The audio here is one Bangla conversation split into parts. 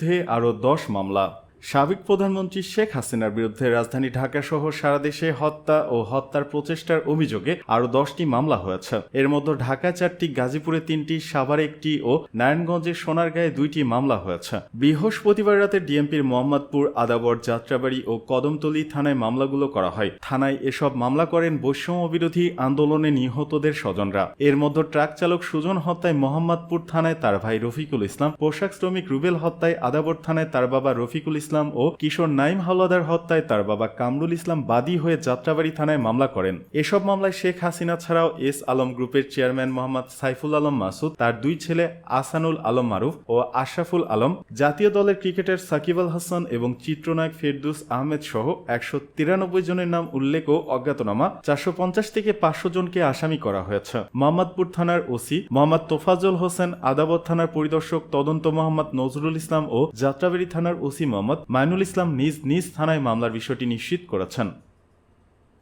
বিরুদ্ধে আরও 10 মামলা। সাবেক প্রধানমন্ত্রী শেখ হাসিনার বিরুদ্ধে রাজধানী ঢাকাসহ সারা দেশে হত্যা ও হত্যার প্রচেষ্টার অভিযোগে আরও 10টি মামলা হয়েছে। এর মধ্যে ঢাকায় 4টি, গাজীপুরে 3টি, সাভারে 1টি ও নারায়ণগঞ্জের সোনারগাঁয়ে 2টি মামলা হয়েছে। বৃহস্পতিবার রাতে ডিএমপির মোহাম্মদপুর, আদাবর, যাত্রাবাড়ি ও কদমতলী থানায় মামলাগুলো করা হয়। থানায় এসব মামলা করেন বৈষম্য বিরোধী আন্দোলনে নিহতদের স্বজনরা। এর মধ্যে ট্রাক চালক সুজন হত্যায় মোহাম্মদপুর থানায় তার ভাই রফিকুল ইসলাম, পোশাক শ্রমিক রুবেল হত্যায় আদাবর থানায় তার বাবা রফিকুল ইসলাম ও কিশোর নাইম হাওলাদার হত্যায় তার বাবা কামরুল ইসলাম বাদী হয়ে যাত্রাবাড়ি থানায় মামলা করেন। এসব মামলায় শেখ হাসিনা ছাড়াও এস আলম গ্রুপের চেয়ারম্যান মোহাম্মদ সাইফুল আলম মাসুদ, তার 2 ছেলে আসানুল আলম মারুফ ও আশরাফুল আলম, জাতীয় দলের ক্রিকেটার সাকিব আল হাসান এবং চিত্রনায়ক ফেরদৌস আহমেদ সহ 193 জনের নাম উল্লেখ ও অজ্ঞাতনামা 450 থেকে 500 জনকে আসামি করা হয়েছে। মোহাম্মদপুর থানার ওসি মোহাম্মদ তোফাজ্জল হোসেন, আদাবর থানার পরিদর্শক তদন্ত মোহাম্মদ নজরুল ইসলাম ও যাত্রাবাড়ি থানার ওসি মোহাম্মদ মাইনুল ইসলাম নিজ নিজ থানায় মামলার বিষয়টি নিশ্চিত করেছেন।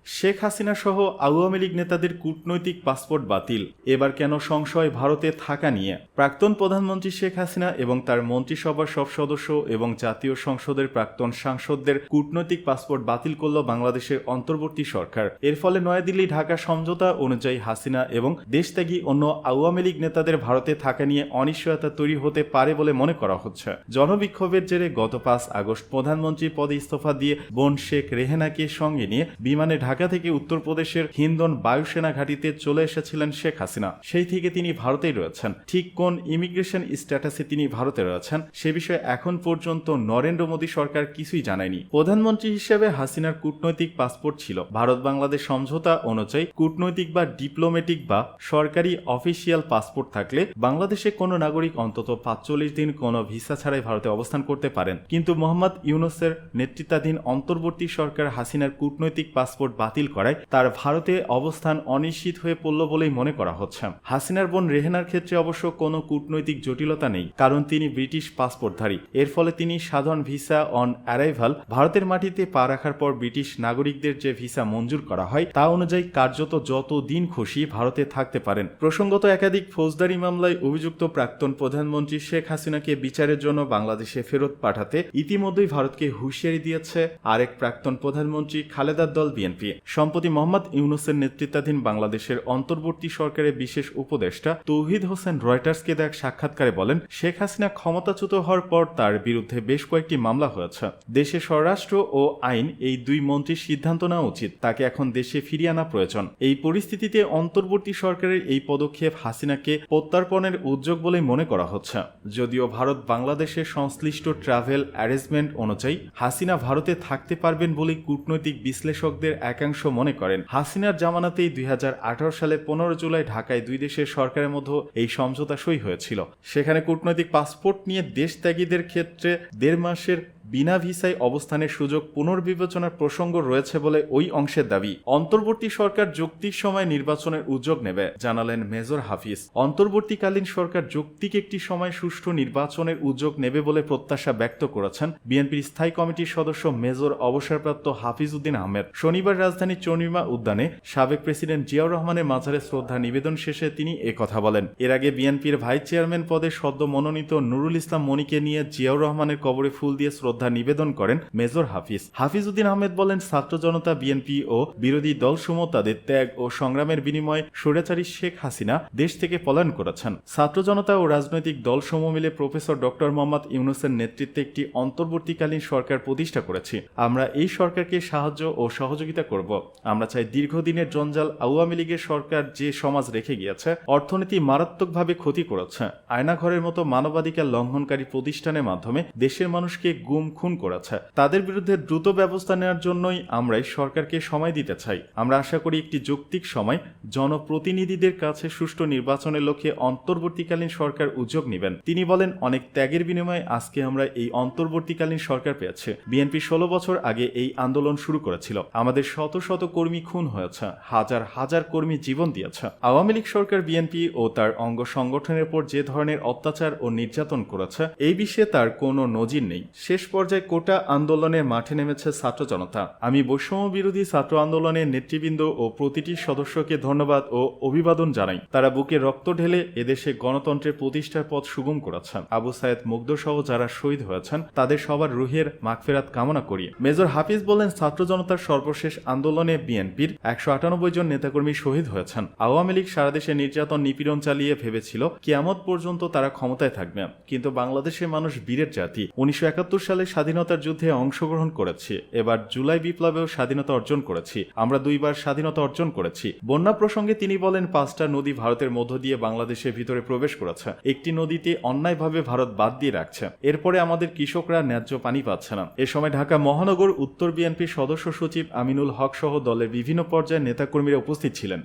শেখ হাসিনা সহ আওয়ামী লীগ নেতাদের কূটনৈতিক পাসপোর্ট বাতিল, এবার কেন সংশয় ভারতে থাকা নিয়ে। প্রাক্তন প্রধানমন্ত্রী শেখ হাসিনা এবং তার মন্ত্রিসভার সব সদস্য এবং জাতীয় সংসদের প্রাক্তন সাংসদদের কূটনৈতিক পাসপোর্ট বাতিল করল বাংলাদেশের অন্তর্বর্তী সরকার। এর ফলে নয়াদিল্লি ঢাকা সমঝোতা অনুযায়ী হাসিনা এবং দেশত্যাগী অন্য আওয়ামী লীগ নেতাদের ভারতে থাকা নিয়ে অনিশ্চয়তা তৈরি হতে পারে বলে মনে করা হচ্ছে। জনবিক্ষোভের জেরে গত 5 আগস্ট প্রধানমন্ত্রী পদে ইস্তফা দিয়ে বোন শেখ রেহেনাকে সঙ্গে নিয়ে বিমানে ঢাকা থেকে উত্তরপ্রদেশের হিন্দন বায়ুসেনা ঘাঁটিতে চলে এসেছিলেন শেখ হাসিনা। সেই থেকে তিনি ভারতেই রয়েছেন। ঠিক কোন ইমিগ্রেশন স্ট্যাটাসে তিনি ভারতে রয়েছেন সে বিষয়ে এখন পর্যন্ত নরেন্দ্র মোদী সরকার কিছুই জানায়নি। প্রধানমন্ত্রী হিসেবে হাসিনার কূটনৈতিক পাসপোর্ট ছিল। ভারত বাংলাদেশ সমঝোতা অনুযায়ী কূটনৈতিক বা ডিপ্লোম্যাটিক বা সরকারি অফিসিয়াল পাসপোর্ট থাকলে বাংলাদেশে কোনো নাগরিক অন্তত 45 দিন কোনো ভিসা ছাড়াই ভারতে অবস্থান করতে পারেন। কিন্তু মোহাম্মদ ইউনূসের নেতৃত্বাধীন অন্তর্বর্তী সরকার হাসিনার কূটনৈতিক পাসপোর্ট বাতিল করায় তার ভারতে অবস্থান অনিশ্চিত হয়ে পড়ল বলেই মনে করা হচ্ছে। হাসিনার বোন রেহেনার ক্ষেত্রে অবশ্য কোনো কূটনৈতিক জটিলতা নেই, কারণ তিনি ব্রিটিশ পাসপোর্টধারী। এর ফলে তিনি সাধারণ ভিসা অন অ্যারাইভাল ভারতের মাটিতে পা রাখার পর ব্রিটিশ নাগরিকদের যে ভিসা মঞ্জুর করা হয় তা অনুযায়ী কার্যত যত দিন খুশি ভারতে থাকতে পারেন। প্রসঙ্গত একাধিক ফৌজদারি মামলায় অভিযুক্ত প্রাক্তন প্রধানমন্ত্রী শেখ হাসিনাকে বিচারের জন্য বাংলাদেশে ফেরত পাঠাতে ইতিমধ্যেই ভারতকে হুঁশিয়ারি দিয়েছে আরেক প্রাক্তন প্রধানমন্ত্রী খালেদার দল বিএনপি। সম্প্রতি মোহাম্মদ ইউনূসের নেতৃত্বাধীন বাংলাদেশের অন্তর্বর্তী সরকারের বিশেষ উপদেষ্টা তৌহিদ হোসেন রয়টার্সকে দেয়া সাক্ষাৎকারে বলেন, শেখ হাসিনা ক্ষমতাচ্যুত হওয়ার পর তার বিরুদ্ধে বেশ কয়েকটি মামলা হয়েছে। দেশে স্বরাষ্ট্র ও আইন এই 2 মন্ত্রীর সিদ্ধান্ত নেওয়া উচিত। তাকে এখন দেশে ফিরিয়ে আনা প্রয়োজন। এই পরিস্থিতিতে অন্তর্বর্তী সরকারের এই পদক্ষেপ হাসিনাকে প্রত্যর্পণের উদ্যোগ বলেই মনে করা হচ্ছে। যদিও ভারত বাংলাদেশের সংশ্লিষ্ট ট্রাভেল অ্যারেঞ্জমেন্ট অনুযায়ী হাসিনা ভারতে থাকতে পারবেন বলে কূটনৈতিক বিশ্লেষকদের একাংশ মনে করেন। হাসিনার জামানাতেই 2018 সালের 15 জুলাই ঢাকায় 2 দেশের সরকারের মধ্যে এই সমঝোতা সই হয়েছিল। সেখানে কূটনৈতিক পাসপোর্ট নিয়ে দেশত্যাগীদের ক্ষেত্রে 1.5 মাসের বিনা ভিসায় অবস্থানের সুযোগ পুনর্বিবেচনার প্রসঙ্গ রয়েছে বলে ওই অংশের দাবি। অন্তর্বর্তী সরকার যৌক্তিক সময় নির্বাচনের উদ্যোগ নেবে, জানালেন মেজর হাফিজ। অন্তর্বর্তীকালীন সরকার যৌক্তিক একটি সময় সুষ্ঠু নির্বাচনের উদ্যোগ নেবে বলে প্রত্যাশা ব্যক্ত করেছেন বিএনপির স্থায়ী কমিটির সদস্য মেজর অবসরপ্রাপ্ত হাফিজ উদ্দিন আহমেদ। শনিবার রাজধানীর চন্দ্রিমা উদ্যানে সাবেক প্রেসিডেন্ট জিয়াউর রহমানের মাজারে শ্রদ্ধা নিবেদন শেষে তিনি একথা বলেন। এর আগে বিএনপির ভাইস চেয়ারম্যান পদে সদ্য মনোনীত নুরুল ইসলাম মনিকে নিয়ে জিয়াউর রহমানের কবরে ফুল দিয়ে শ্রদ্ধা নিবেদন করেন মেজর হাফিজ। হাফিজ উদ্দিন আহমেদ বলেন, ছাত্র জনতা, বিএনপি ও বিরোধী দলসমূহ তাদের ত্যাগ ও সংগ্রামের বিনিময়ে স্বৈরাচারী শেখ হাসিনা দেশ থেকে পলায়ন করেছেন। ছাত্র জনতা ও রাজনৈতিক দলসমূহ মিলে প্রফেসর ডক্টর মোহাম্মদ ইউনূসের নেতৃত্বে একটি অন্তর্বর্তীকালীন সরকার প্রতিষ্ঠা করেছি। আমরা এই সরকারকে সাহায্য ও সহযোগিতা করব। আমরা চাই দীর্ঘদিনের জঞ্জাল আওয়ামী লীগের সরকার যে সমাজ রেখে গিয়েছে, অর্থনীতি মারাত্মকভাবে ক্ষতি করেছে, আয়নাঘরের মতো মানবাধিকার লঙ্ঘনকারী প্রতিষ্ঠানের মাধ্যমে দেশের মানুষকে গুম খুন করেছে, তাদের বিরুদ্ধে দ্রুত ব্যবস্থা নেওয়ার জন্যই আমরাই সরকারকে সময় দিতে চাই। আমরা আশা করি একটি যৌক্তিক সময় জনপ্রতিনিধিদের কাছে সুষ্ঠু নির্বাচনের লক্ষ্যে অন্তর্বর্তীকালীন সরকার উদ্যোগ নেবেন। তিনি বলেন, অনেক ত্যাগের বিনিময়ে আজকে আমরা এই অন্তর্বর্তীকালীন সরকার পেয়েছে। বিএনপি 16 বছর আগে এই আন্দোলন শুরু করেছিল। আমাদের শত শত কর্মী খুন হয়েছে, হাজার হাজার কর্মী জীবন দিয়েছে। আওয়ামী লীগ সরকার বিএনপি ও তার অঙ্গ সংগঠনের উপর যে ধরনের অত্যাচার ও নির্যাতন করেছে এই বিষয়ে তার কোনো নজির নেই। শেষ পর্যায়ে কোটা আন্দোলনের মাঠে নেমেছে ছাত্র জনতা। আমি বৈষম্য বিরোধী ছাত্র আন্দোলনের নেতৃবৃন্দ ও প্রতিটি সদস্যকে ধন্যবাদ ও অভিবাদন জানাই। তারা বুকে রক্ত ঢেলে এদেশে গণতন্ত্রের প্রতিষ্ঠার পথ সুগম করেছেন। আবু সায়েদ মুগ্ধ সহ যারা শহীদ হয়েছেন তাদের সবার রুহের মাগফিরাত কামনা করি। মেজর হাফিজ বলেন, ছাত্র জনতার সর্বশেষ আন্দোলনে বিএনপির 198 জন নেতাকর্মী শহীদ হয়েছেন। আওয়ামী লীগ সারা দেশে নির্যাতন নিপীড়ন চালিয়ে ভেবেছিল কিয়ামত পর্যন্ত তারা ক্ষমতায় থাকবে, কিন্তু বাংলাদেশের মানুষ বীরের জাতি। 1971 সালে স্বাধীনতার যুদ্ধে অংশগ্রহণ করেছি, এবার জুলাই বিপ্লবেও স্বাধীনতা অর্জন করেছি। আমরা 2 বার স্বাধীনতা অর্জন করেছি। বন্যা প্রসঙ্গে তিনি বলেন, 5টা নদী ভারতের মধ্য দিয়ে বাংলাদেশের ভিতরে প্রবেশ করেছে। একটি নদীতে অন্যায়ভাবে ভারত বাদ দিয়ে রাখছে। এরপরে আমাদের কৃষকরা ন্যায্য পানি পাচ্ছে না। এ সময় ঢাকা মহানগর উত্তর বিএনপির সদস্য সচিব আমিনুল হক সহ দলের বিভিন্ন পর্যায়ের নেতাকর্মীরা উপস্থিত ছিলেন।